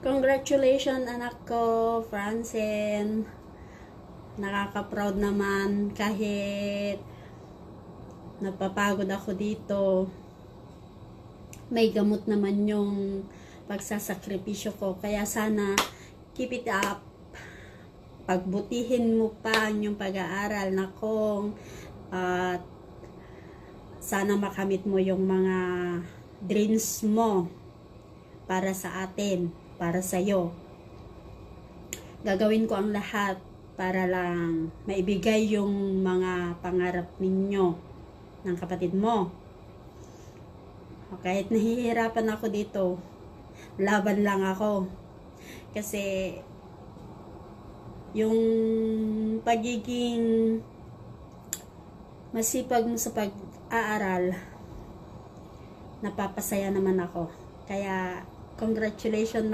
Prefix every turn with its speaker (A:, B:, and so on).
A: Congratulations anak ko, Francine. Nakaka-proud naman kahit napapagod ako dito. May gamot naman yung pagsasakripisyo ko. Kaya sana keep it up. Pagbutihin mo pa yung pag-aaral na kong at sana makamit mo yung mga dreams mo para sa atin, para sa'yo. Gagawin ko ang lahat para lang maibigay yung mga pangarap ninyo ng kapatid mo. Kahit nahihirapan ako dito, laban lang ako. Kasi yung pagiging masipag mo sa pag-aaral, napapasaya naman ako. Kaya congratulations na